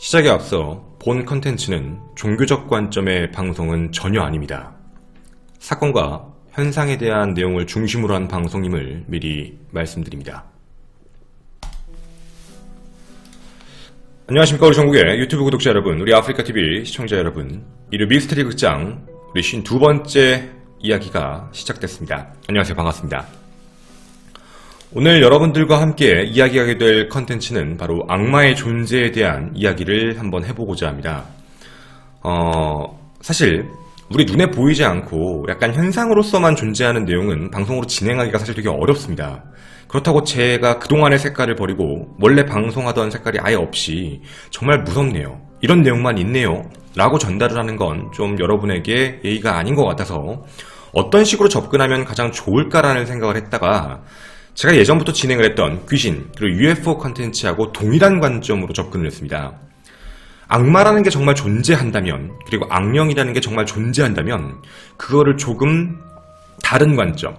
시작에 앞서 본 컨텐츠는 종교적 관점의 방송은 전혀 아닙니다. 사건과 현상에 대한 내용을 중심으로 한 방송임을 미리 말씀드립니다. 안녕하십니까 우리 전국의 유튜브 구독자 여러분, 우리 아프리카TV 시청자 여러분, 일요 미스터리 극장 우리 52번째 이야기가 시작됐습니다. 안녕하세요, 반갑습니다. 오늘 여러분들과 함께 이야기하게 될 컨텐츠는 바로 악마의 존재에 대한 이야기를 한번 해보고자 합니다. 사실 우리 눈에 보이지 않고 약간 현상으로서만 존재하는 내용은 방송으로 진행하기가 사실 되게 어렵습니다. 그렇다고 제가 그동안의 색깔을 버리고 원래 방송하던 색깔이 아예 없이 정말 무섭네요, 이런 내용만 있네요 라고 전달을 하는 건 좀 여러분에게 예의가 아닌 것 같아서 어떤 식으로 접근하면 가장 좋을까라는 생각을 했다가 제가 예전부터 진행을 했던 귀신 그리고 UFO 컨텐츠하고 동일한 관점으로 접근을 했습니다. 악마라는 게 정말 존재한다면, 그리고 악령이라는 게 정말 존재한다면 그거를 조금 다른 관점,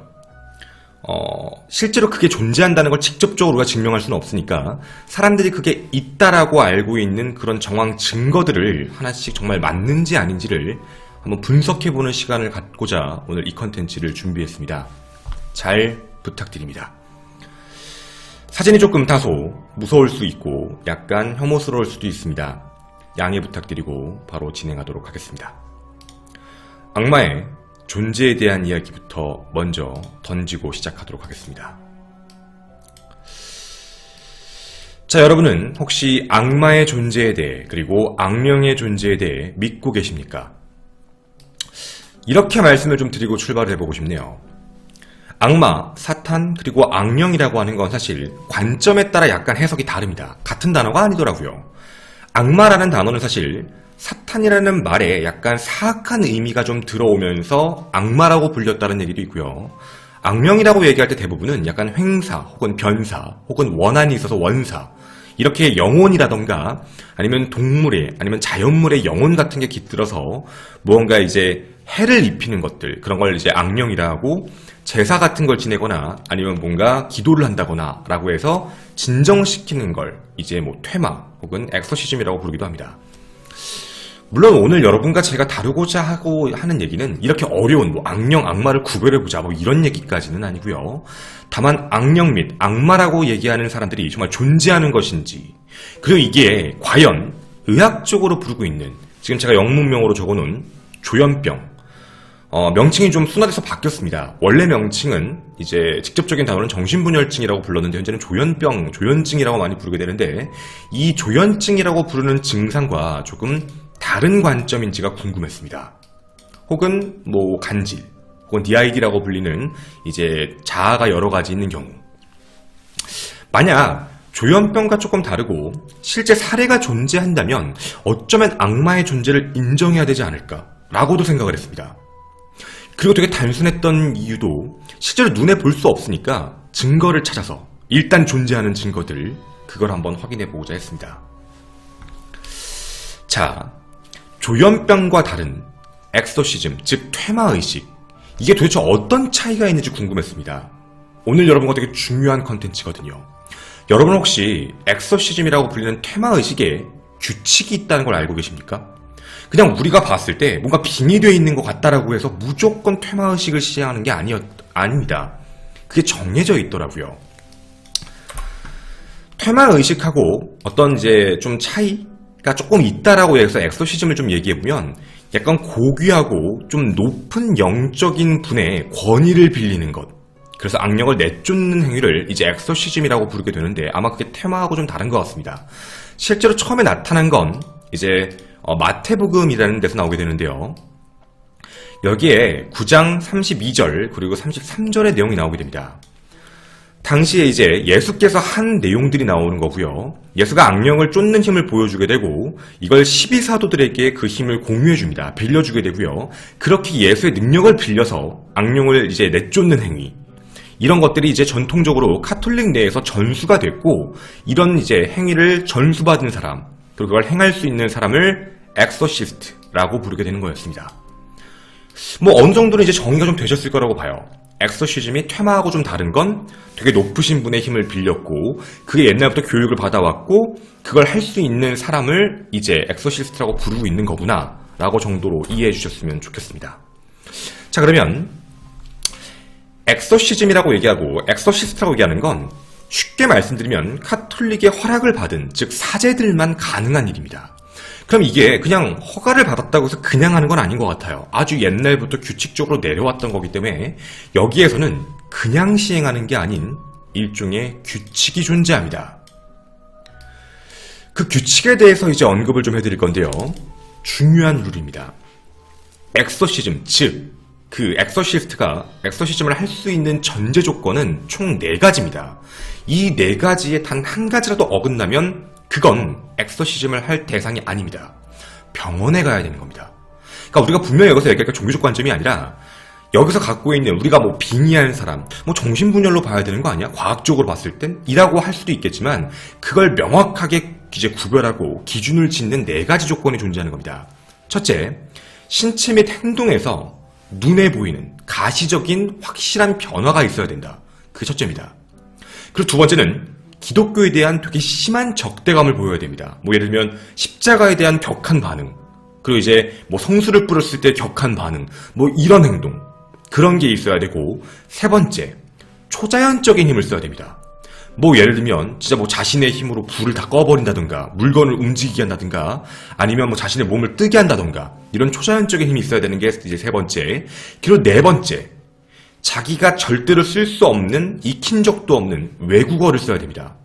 실제로 그게 존재한다는 걸 직접적으로 우리가 증명할 수는 없으니까 사람들이 그게 있다라고 알고 있는 그런 정황 증거들을 하나씩 정말 맞는지 아닌지를 한번 분석해보는 시간을 갖고자 오늘 이 컨텐츠를 준비했습니다. 잘 부탁드립니다. 사진이 조금 다소 무서울 수 있고 약간 혐오스러울 수도 있습니다. 양해 부탁드리고 바로 진행하도록 하겠습니다. 악마의 존재에 대한 이야기부터 먼저 던지고 시작하도록 하겠습니다. 자, 여러분은 혹시 악마의 존재에 대해 그리고 악령의 존재에 대해 믿고 계십니까? 이렇게 말씀을 좀 드리고 출발을 해보고 싶네요. 악마, 사탄, 그리고 악령이라고 하는 건 사실 관점에 따라 약간 해석이 다릅니다. 같은 단어가 아니더라고요. 악마라는 단어는 사실 사탄이라는 말에 약간 사악한 의미가 좀 들어오면서 악마라고 불렸다는 얘기도 있고요. 악령이라고 얘기할 때 대부분은 약간 횡사 혹은 변사 혹은 원한이 있어서 원사, 이렇게 영혼이라던가 아니면 동물의 아니면 자연물의 영혼 같은 게 깃들어서 무언가 이제 해를 입히는 것들, 그런 걸 이제 악령이라고, 제사 같은 걸 지내거나 아니면 뭔가 기도를 한다거나 라고 해서 진정시키는 걸 이제 뭐 퇴마 혹은 엑소시즘이라고 부르기도 합니다. 물론 오늘 여러분과 제가 다루고자 하고 하는 얘기는 이렇게 어려운 뭐 악령, 악마를 구별해보자 뭐 이런 얘기까지는 아니고요. 다만 악령 및 악마라고 얘기하는 사람들이 정말 존재하는 것인지, 그리고 이게 과연 의학적으로 부르고 있는, 지금 제가 영문명으로 적어놓은 조현병, 명칭이 좀 순화돼서 바뀌었습니다. 원래 명칭은 이제 직접적인 단어는 정신분열증이라고 불렀는데 현재는 조현병, 조현증이라고 많이 부르게 되는데, 이 조현증이라고 부르는 증상과 조금 다른 관점인지가 궁금했습니다. 혹은 뭐 간질, 혹은 DID라고 불리는 이제 자아가 여러 가지 있는 경우, 만약 조현병과 조금 다르고 실제 사례가 존재한다면 어쩌면 악마의 존재를 인정해야 되지 않을까 라고도 생각을 했습니다. 그리고 되게 단순했던 이유도 실제로 눈에 볼 수 없으니까 증거를 찾아서 일단 존재하는 증거들, 그걸 한번 확인해 보고자 했습니다. 자, 조현병과 다른 엑소시즘, 즉 퇴마의식, 이게 도대체 어떤 차이가 있는지 궁금했습니다. 오늘 여러분과 되게 중요한 컨텐츠거든요. 여러분 혹시 엑소시즘이라고 불리는 퇴마의식에 규칙이 있다는 걸 알고 계십니까? 그냥 우리가 봤을 때 뭔가 빙의되어 있는 것 같다라고 해서 무조건 퇴마의식을 시행하는 게 아닙니다. 그게 정해져 있더라고요. 퇴마의식하고 어떤 이제 좀 차이가 조금 있다라고 해서 엑소시즘을 좀 얘기해보면 약간 고귀하고 좀 높은 영적인 분의 권위를 빌리는 것, 그래서 악령을 내쫓는 행위를 이제 엑소시즘이라고 부르게 되는데 아마 그게 퇴마하고 좀 다른 것 같습니다. 실제로 처음에 나타난 건 이제 마태복음이라는 데서 나오게 되는데요. 여기에 9장 32절 그리고 33절의 내용이 나오게 됩니다. 당시에 이제 예수께서 한 내용들이 나오는 거고요. 예수가 악령을 쫓는 힘을 보여주게 되고 이걸 12사도들에게 그 힘을 공유해 줍니다. 빌려주게 되고요. 그렇게 예수의 능력을 빌려서 악령을 이제 내쫓는 행위, 이런 것들이 이제 전통적으로 카톨릭 내에서 전수가 됐고, 이런 이제 행위를 전수받은 사람, 그리고 그걸 행할 수 있는 사람을 엑소시스트라고 부르게 되는 거였습니다. 뭐 어느 정도는 이제 정의가 좀 되셨을 거라고 봐요. 엑소시즘이 퇴마하고 좀 다른 건 되게 높으신 분의 힘을 빌렸고 그게 옛날부터 교육을 받아왔고 그걸 할 수 있는 사람을 이제 엑소시스트라고 부르고 있는 거구나 라고 정도로 이해해 주셨으면 좋겠습니다. 자, 그러면 엑소시즘이라고 얘기하고 엑소시스트라고 얘기하는 건 쉽게 말씀드리면 카톨릭의 허락을 받은, 즉 사제들만 가능한 일입니다. 그럼 이게 그냥 허가를 받았다고 해서 그냥 하는 건 아닌 것 같아요. 아주 옛날부터 규칙적으로 내려왔던 거기 때문에 여기에서는 그냥 시행하는 게 아닌 일종의 규칙이 존재합니다. 그 규칙에 대해서 이제 언급을 좀 해드릴 건데요. 중요한 룰입니다. 엑소시즘, 즉 그 엑소시스트가 엑소시즘을 할 수 있는 전제 조건은 총 4가지입니다. 이 4가지에 단 한 가지라도 어긋나면 그건 엑소시즘을 할 대상이 아닙니다. 병원에 가야 되는 겁니다. 그러니까 우리가 분명히 여기서 얘기할 게 종교적 관점이 아니라 여기서 갖고 있는 우리가 뭐 빙의한 사람, 뭐 정신분열로 봐야 되는 거 아니야? 과학적으로 봤을 땐? 이라고 할 수도 있겠지만 그걸 명확하게 이제 구별하고 기준을 짓는 4가지 조건이 존재하는 겁니다. 첫째, 신체 및 행동에서 눈에 보이는 가시적인 확실한 변화가 있어야 된다. 그게 첫째입니다. 그리고 두 번째는 기독교에 대한 되게 심한 적대감을 보여야 됩니다. 뭐 예를 들면 십자가에 대한 격한 반응, 그리고 이제 뭐 성수를 뿌렸을 때 격한 반응, 뭐 이런 행동, 그런 게 있어야 되고, 세 번째, 초자연적인 힘을 써야 됩니다. 뭐 예를 들면 진짜 뭐 자신의 힘으로 불을 다 꺼버린다든가 물건을 움직이게 한다든가 아니면 뭐 자신의 몸을 뜨게 한다든가 이런 초자연적인 힘이 있어야 되는 게 이제 세 번째. 그리고 네 번째, 자기가 절대로 쓸 수 없는, 익힌 적도 없는 외국어를 써야 됩니다.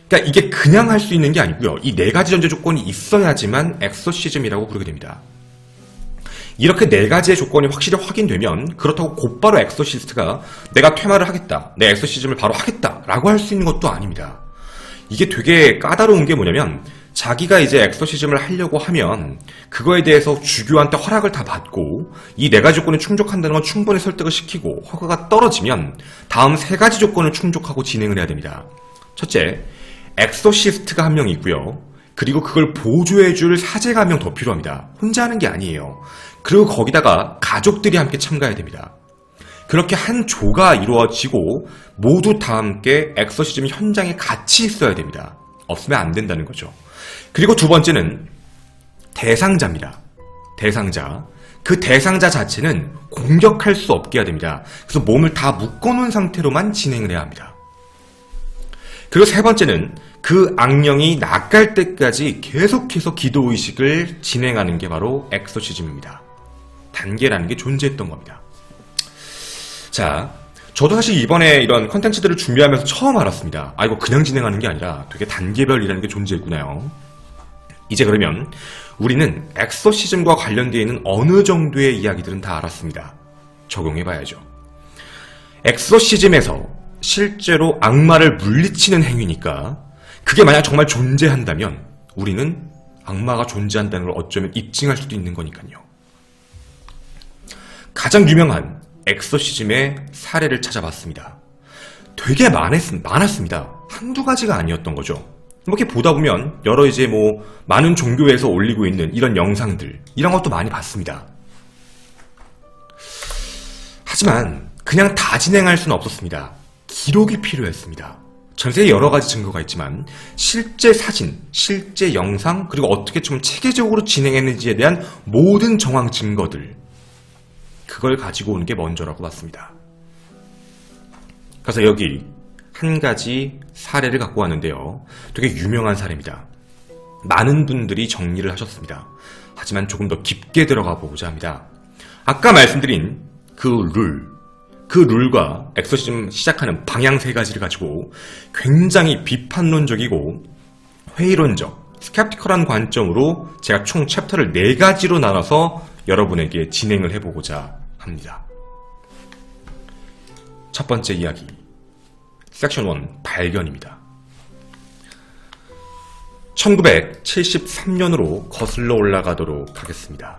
그러니까 이게 그냥 할 수 있는 게 아니고요. 이 4가지 전제 조건이 있어야지만 엑소시즘이라고 부르게 됩니다. 이렇게 4가지의 조건이 확실히 확인되면 그렇다고 곧바로 엑소시스트가 내가 퇴마를 하겠다, 내 엑소시즘을 바로 하겠다 라고 할 수 있는 것도 아닙니다. 이게 되게 까다로운 게 뭐냐면 자기가 이제 엑소시즘을 하려고 하면 그거에 대해서 주교한테 허락을 다 받고 이 4가지 조건이 충족한다는 건 충분히 설득을 시키고, 허가가 떨어지면 다음 3가지 조건을 충족하고 진행을 해야 됩니다. 첫째, 엑소시스트가 한 명 있고요. 그리고 그걸 보조해줄 사제가 한 명 더 필요합니다. 혼자 하는 게 아니에요. 그리고 거기다가 가족들이 함께 참가해야 됩니다. 그렇게 한 조가 이루어지고 모두 다 함께 엑소시즘 현장에 같이 있어야 됩니다. 없으면 안 된다는 거죠. 그리고 두 번째는 대상자입니다. 대상자. 그 대상자 자체는 공격할 수 없게 해야 됩니다. 그래서 몸을 다 묶어놓은 상태로만 진행을 해야 합니다. 그리고 세 번째는 그 악령이 낚갈 때까지 계속해서 기도의식을 진행하는 게 바로 엑소시즘입니다. 단계라는 게 존재했던 겁니다. 자, 저도 사실 이번에 이런 컨텐츠들을 준비하면서 처음 알았습니다. 아, 이거 그냥 진행하는 게 아니라 되게 단계별이라는 게 존재했구나요. 이제 그러면 우리는 엑소시즘과 관련되어 있는 어느 정도의 이야기들은 다 알았습니다. 적용해봐야죠. 엑소시즘에서 실제로 악마를 물리치는 행위니까 그게 만약 정말 존재한다면 우리는 악마가 존재한다는 걸 어쩌면 입증할 수도 있는 거니까요. 가장 유명한 엑소시즘의 사례를 찾아봤습니다. 되게 많았습니다. 한두 가지가 아니었던 거죠. 이렇게 보다 보면 여러 이제 뭐 많은 종교에서 올리고 있는 이런 영상들, 이런 것도 많이 봤습니다. 하지만 그냥 다 진행할 수는 없었습니다. 기록이 필요했습니다. 전 세계에 여러 가지 증거가 있지만 실제 사진, 실제 영상, 그리고 어떻게 좀 체계적으로 진행했는지에 대한 모든 정황 증거들, 그걸 가지고 오는 게 먼저라고 봤습니다. 그래서 여기 한 가지 사례를 갖고 왔는데요. 되게 유명한 사례입니다. 많은 분들이 정리를 하셨습니다. 하지만 조금 더 깊게 들어가 보고자 합니다. 아까 말씀드린 그 룰과 엑소시즘 시작하는 방향 3가지를 가지고 굉장히 비판론적이고 회의론적, 스캡티컬한 관점으로 제가 총 챕터를 4가지로 나눠서 여러분에게 진행을 해보고자 합니다. 첫 번째 이야기, 섹션 1, 발견입니다. 1973년으로 거슬러 올라가도록 하겠습니다.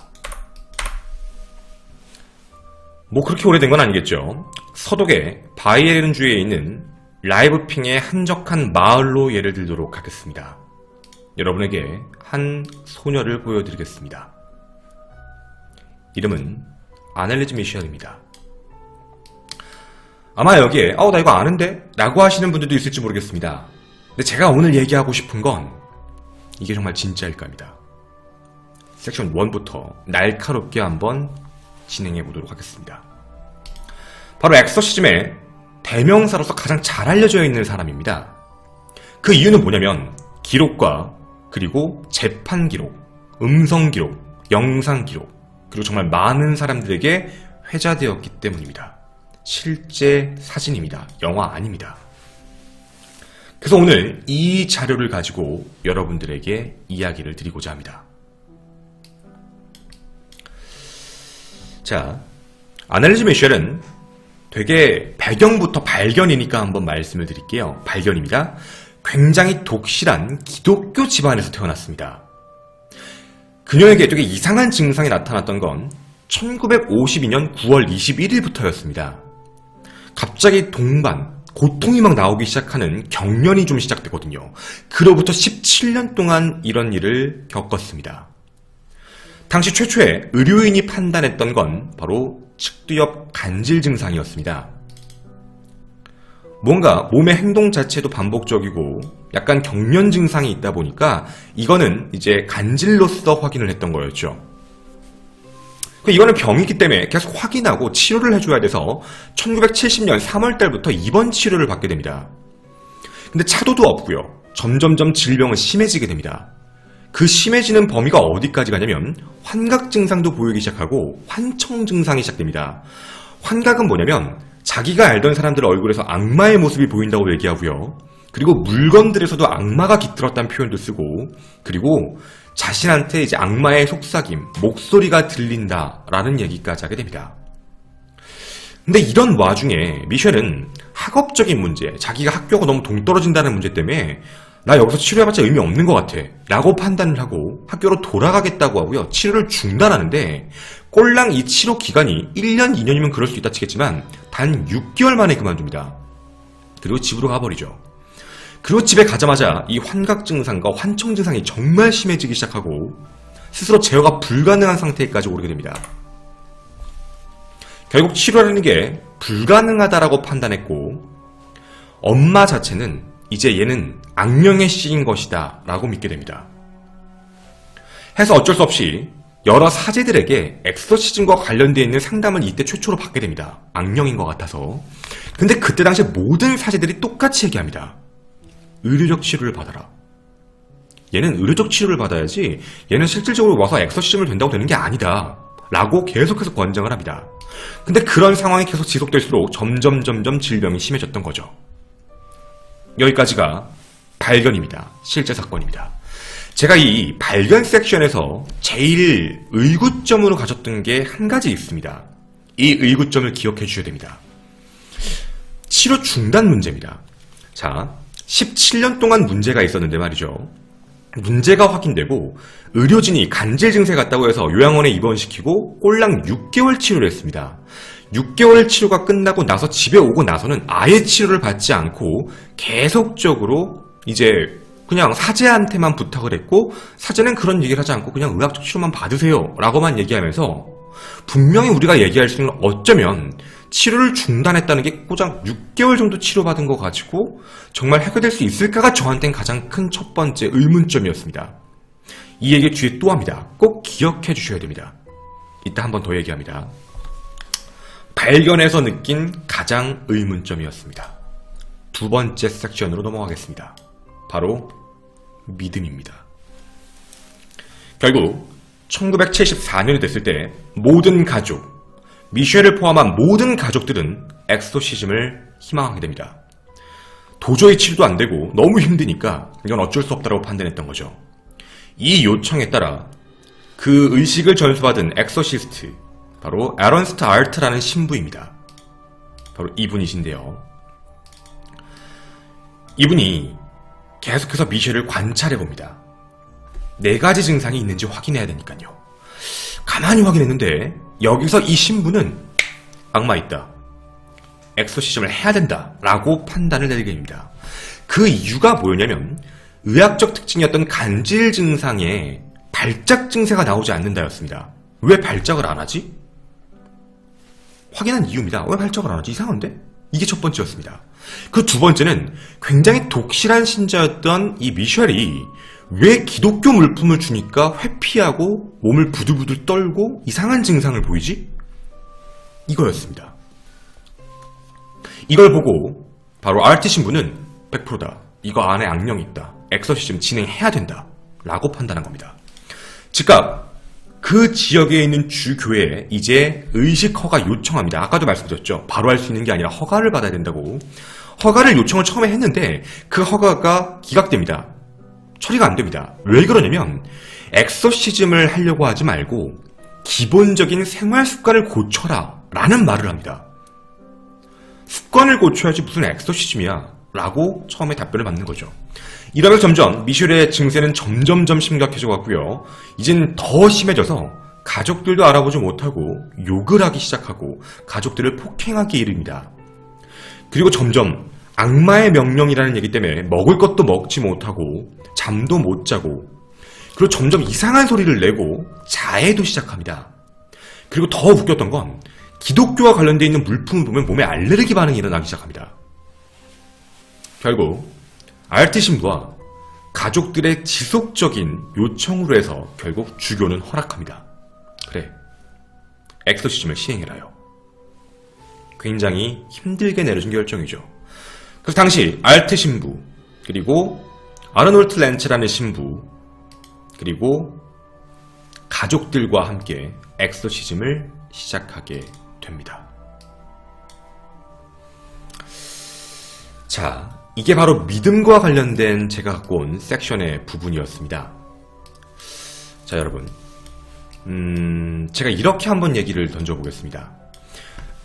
뭐 그렇게 오래된 건 아니겠죠. 서독의 바이에른주에 있는 라이브핑의 한적한 마을로 예를 들도록 하겠습니다. 여러분에게 한 소녀를 보여드리겠습니다. 이름은 아넬리즈 미셸입니다. 아마 여기에 나 이거 아는데? 라고 하시는 분들도 있을지 모르겠습니다. 근데 제가 오늘 얘기하고 싶은 건 이게 정말 진짜일까입니다. 섹션 1부터 날카롭게 한번 진행해 보도록 하겠습니다. 바로 엑소시즘의 대명사로서 가장 잘 알려져 있는 사람입니다. 그 이유는 뭐냐면 기록과 그리고 재판 기록, 음성 기록, 영상 기록, 그리고 정말 많은 사람들에게 회자되었기 때문입니다. 실제 사진입니다. 영화 아닙니다. 그래서 오늘 이 자료를 가지고 여러분들에게 이야기를 드리고자 합니다. 자, 아넬리즈 미셸은 되게 배경부터 발견이니까 한번 말씀을 드릴게요. 발견입니다. 굉장히 독실한 기독교 집안에서 태어났습니다. 그녀에게 되게 이상한 증상이 나타났던 건 1952년 9월 21일부터였습니다. 갑자기 고통이 막 나오기 시작하는 경련이 좀 시작되거든요. 그로부터 17년 동안 이런 일을 겪었습니다. 당시 최초의 의료인이 판단했던 건 바로 측두엽 간질 증상이었습니다. 뭔가 몸의 행동 자체도 반복적이고 약간 경련 증상이 있다 보니까 이거는 이제 간질로서 확인을 했던 거였죠. 이거는 병이기 때문에 계속 확인하고 치료를 해줘야 돼서 1970년 3월달부터 입원 치료를 받게 됩니다. 근데 차도도 없고요. 점점점 질병은 심해지게 됩니다. 그 심해지는 범위가 어디까지 가냐면 환각 증상도 보이기 시작하고 환청 증상이 시작됩니다. 환각은 뭐냐면 자기가 알던 사람들 얼굴에서 악마의 모습이 보인다고 얘기하고요. 그리고 물건들에서도 악마가 깃들었다는 표현도 쓰고, 그리고 자신한테 이제 악마의 속삭임, 목소리가 들린다라는 얘기까지 하게 됩니다. 근데 이런 와중에 미셸은 학업적인 문제, 자기가 학교가 너무 동떨어진다는 문제 때문에 나 여기서 치료해봤자 의미 없는 것 같아 라고 판단을 하고 학교로 돌아가겠다고 하고요. 치료를 중단하는데 꼴랑 이 치료 기간이 1년, 2년이면 그럴 수 있다 치겠지만 단 6개월 만에 그만둡니다. 그리고 집으로 가버리죠. 그리고 집에 가자마자 이 환각 증상과 환청 증상이 정말 심해지기 시작하고 스스로 제어가 불가능한 상태까지 오르게 됩니다. 결국 치료하는 게 불가능하다라고 판단했고 엄마 자체는 이제 얘는 악령에 씌인 것이다 라고 믿게 됩니다. 해서 어쩔 수 없이 여러 사제들에게 엑소시즘과 관련되어 있는 상담을 이때 최초로 받게 됩니다. 악령인 것 같아서. 근데 그때 당시에 모든 사제들이 똑같이 얘기합니다. 의료적 치료를 받아라. 얘는 의료적 치료를 받아야지 얘는 실질적으로 와서 엑소시즘을 된다고 되는 게 아니다 라고 계속해서 권장을 합니다. 근데 그런 상황이 계속 지속될수록 점점 질병이 심해졌던 거죠. 여기까지가 발견입니다. 실제 사건입니다. 제가 이 발견 섹션에서 제일 의구점으로 가졌던 게 한 가지 있습니다. 이 의구점을 기억해 주셔야 됩니다. 치료 중단 문제입니다. 자, 17년 동안 문제가 있었는데 말이죠. 문제가 확인되고 의료진이 간질 증세 같다고 해서 요양원에 입원시키고 꼴랑 6개월 치료를 했습니다. 6개월 치료가 끝나고 나서 집에 오고 나서는 아예 치료를 받지 않고 계속적으로 이제 그냥 사제한테만 부탁을 했고 사제는 그런 얘기를 하지 않고 그냥 의학적 치료만 받으세요 라고만 얘기하면서 분명히 우리가 얘기할 수 있는 어쩌면 치료를 중단했다는 게 고작 6개월 정도 치료받은 거 가지고 정말 해결될 수 있을까가 저한테는 가장 큰 첫 번째 의문점이었습니다. 이 얘기 뒤에 또 합니다. 꼭 기억해 주셔야 됩니다. 이따 한 번 더 얘기합니다. 발견해서 느낀 가장 의문점이었습니다. 두 번째 섹션으로 넘어가겠습니다. 바로 믿음입니다. 결국 1974년이 됐을 때 모든 가족, 미셸을 포함한 모든 가족들은 엑소시즘을 희망하게 됩니다. 도저히 치료도 안 되고 너무 힘드니까 이건 어쩔 수 없다고 판단했던 거죠. 이 요청에 따라 그 의식을 전수받은 엑소시스트, 바로 에런스트 알트라는 신부입니다. 바로 이분이신데요. 이분이 계속해서 미셸을 관찰해봅니다. 4가지 증상이 있는지 확인해야 되니까요. 가만히 확인했는데 여기서 이 신부는 악마 있다, 엑소시즘을 해야 된다 라고 판단을 내리게 됩니다. 그 이유가 뭐였냐면 의학적 특징이었던 간질 증상에 발작 증세가 나오지 않는다였습니다. 왜 발작을 안 하지? 확인한 이유입니다. 왜 발작을 안 하지? 이상한데? 이게 첫 번째였습니다. 그 두 번째는 굉장히 독실한 신자였던 이 미셸이 왜 기독교 물품을 주니까 회피하고 몸을 부들부들 떨고 이상한 증상을 보이지? 이거였습니다. 이걸 보고 바로 RT 신부는 100%다. 이거 안에 악령이 있다. 엑서시즘 진행해야 된다. 라고 판단한 겁니다. 즉각 그 지역에 있는 주교회에 이제 의식 허가 요청합니다. 아까도 말씀드렸죠. 바로 할 수 있는 게 아니라 허가를 받아야 된다고. 허가를 요청을 처음에 했는데 그 허가가 기각됩니다. 처리가 안 됩니다. 왜 그러냐면 엑소시즘을 하려고 하지 말고 기본적인 생활 습관을 고쳐라 라는 말을 합니다. 습관을 고쳐야지 무슨 엑소시즘이야 라고 처음에 답변을 받는 거죠. 이러면서 점점 미셸의 증세는 점점점 심각해져 갔고요. 이젠 더 심해져서 가족들도 알아보지 못하고 욕을 하기 시작하고 가족들을 폭행하기에 이릅니다. 그리고 점점 악마의 명령이라는 얘기 때문에 먹을 것도 먹지 못하고 잠도 못 자고 그리고 점점 이상한 소리를 내고 자해도 시작합니다. 그리고 더 웃겼던 건 기독교와 관련되어 있는 물품을 보면 몸에 알레르기 반응이 일어나기 시작합니다. 결국 RT 신부와 가족들의 지속적인 요청으로 해서 결국 주교는 허락합니다. 그래, 엑소시즘을 시행해라요. 굉장히 힘들게 내려준 결정이죠. 그래서 당시 RT 신부, 그리고 아르놀트 렌츠라는 신부, 그리고 가족들과 함께 엑소시즘을 시작하게 됩니다. 자, 이게 바로 믿음과 관련된 제가 갖고 온 섹션의 부분이었습니다. 자, 여러분, 제가 이렇게 한번 얘기를 던져보겠습니다.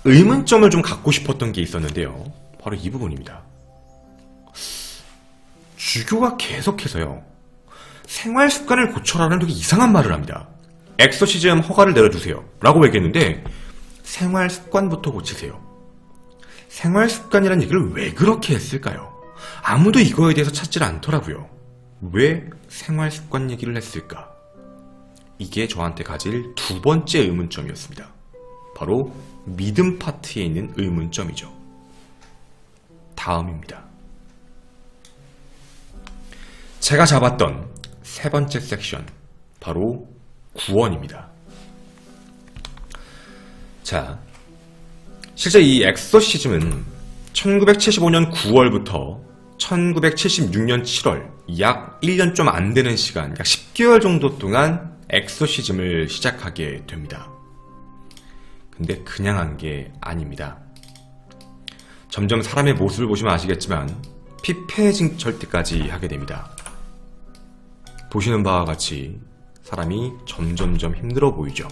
의문점을 좀 갖고 싶었던 게 있었는데요. 바로 이 부분입니다. 주교가 계속해서요, 생활 습관을 고쳐라는 되게 이상한 말을 합니다. 엑소시즘 허가를 내려주세요 라고 얘기했는데 생활 습관부터 고치세요. 생활 습관이라는 얘기를 왜 그렇게 했을까요? 아무도 이거에 대해서 찾질 않더라고요. 왜 생활 습관 얘기를 했을까? 이게 저한테 가질 두 번째 의문점이었습니다. 바로 믿음 파트에 있는 의문점이죠. 다음입니다. 제가 잡았던 세 번째 섹션, 바로 구원입니다. 자, 실제 이 엑소시즘은 1975년 9월부터 1976년 7월, 약 1년 좀 안 되는 시간, 약 10개월 정도 동안 엑소시즘을 시작하게 됩니다. 근데 그냥 한 게 아닙니다. 점점 사람의 모습을 보시면 아시겠지만 피폐해질 때까지 하게 됩니다. 보시는 바와 같이 사람이 점점점 힘들어 보이죠.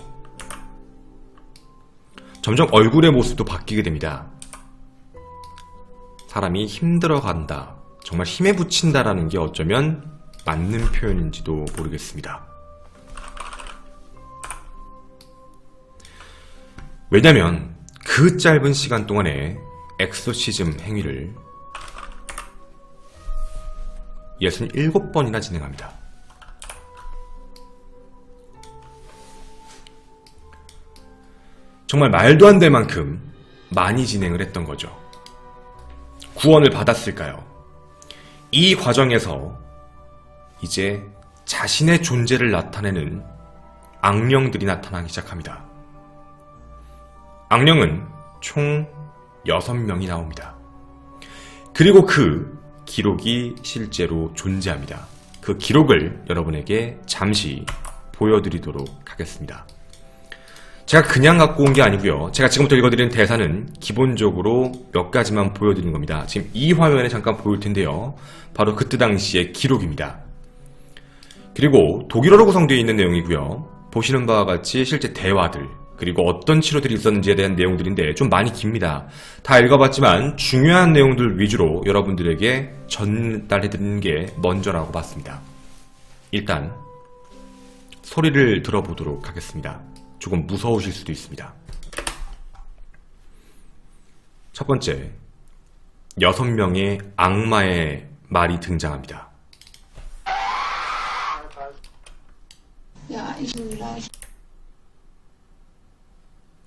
점점 얼굴의 모습도 바뀌게 됩니다. 사람이 힘들어간다, 정말 힘에 부친다라는 게 어쩌면 맞는 표현인지도 모르겠습니다. 왜냐면 그 짧은 시간 동안에 엑소시즘 행위를 67번이나 진행합니다. 정말 말도 안 될 만큼 많이 진행을 했던 거죠. 구원을 받았을까요? 이 과정에서 이제 자신의 존재를 나타내는 악령들이 나타나기 시작합니다. 악령은 총 6명이 나옵니다. 그리고 그 기록이 실제로 존재합니다. 그 기록을 여러분에게 잠시 보여드리도록 하겠습니다. 제가 그냥 갖고 온 게 아니고요. 제가 지금부터 읽어드리는 대사는 기본적으로 몇 가지만 보여드리는 겁니다. 지금 이 화면에 잠깐 보일 텐데요. 바로 그때 당시의 기록입니다. 그리고 독일어로 구성되어 있는 내용이고요. 보시는 바와 같이 실제 대화들, 그리고 어떤 치료들이 있었는지에 대한 내용들인데 좀 많이 깁니다. 다 읽어봤지만 중요한 내용들 위주로 여러분들에게 전달해드리는 게 먼저라고 봤습니다. 일단 소리를 들어보도록 하겠습니다. 조금 무서우실 수도 있습니다. 첫 번째, 6명의 악마의 말이 등장합니다.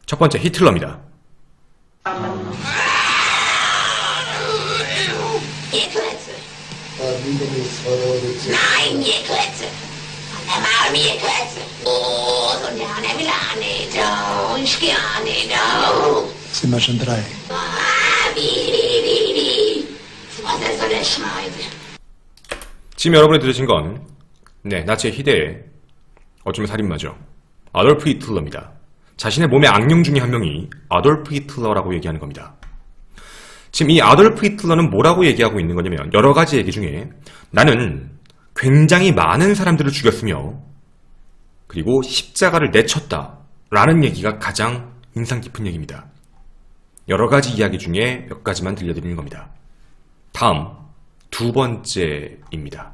첫 번째, 히틀러입니다. 예그랬어. 믿음이 서로 나인 예그랬어. 내 마음이 예그랬어. 오, 손이 안 해밀라 안 해줘. 쉽게 안 해줘. Se ma andrai. 아, 비비비비. 무슨 소리를 심어야 돼. 지금 여러분이 들으신 건 나치의 희대의 어쩌면 살인마죠. 아돌프 히틀러입니다. 자신의 몸의 악령 중에 한 명이 아돌프 히틀러라고 얘기하는 겁니다. 지금 이 아돌프 히틀러는 뭐라고 얘기하고 있는 거냐면 여러 가지 얘기 중에 나는 굉장히 많은 사람들을 죽였으며 그리고 십자가를 내쳤다 라는 얘기가 가장 인상 깊은 얘기입니다. 여러 가지 이야기 중에 몇 가지만 들려드리는 겁니다. 다음 두 번째입니다.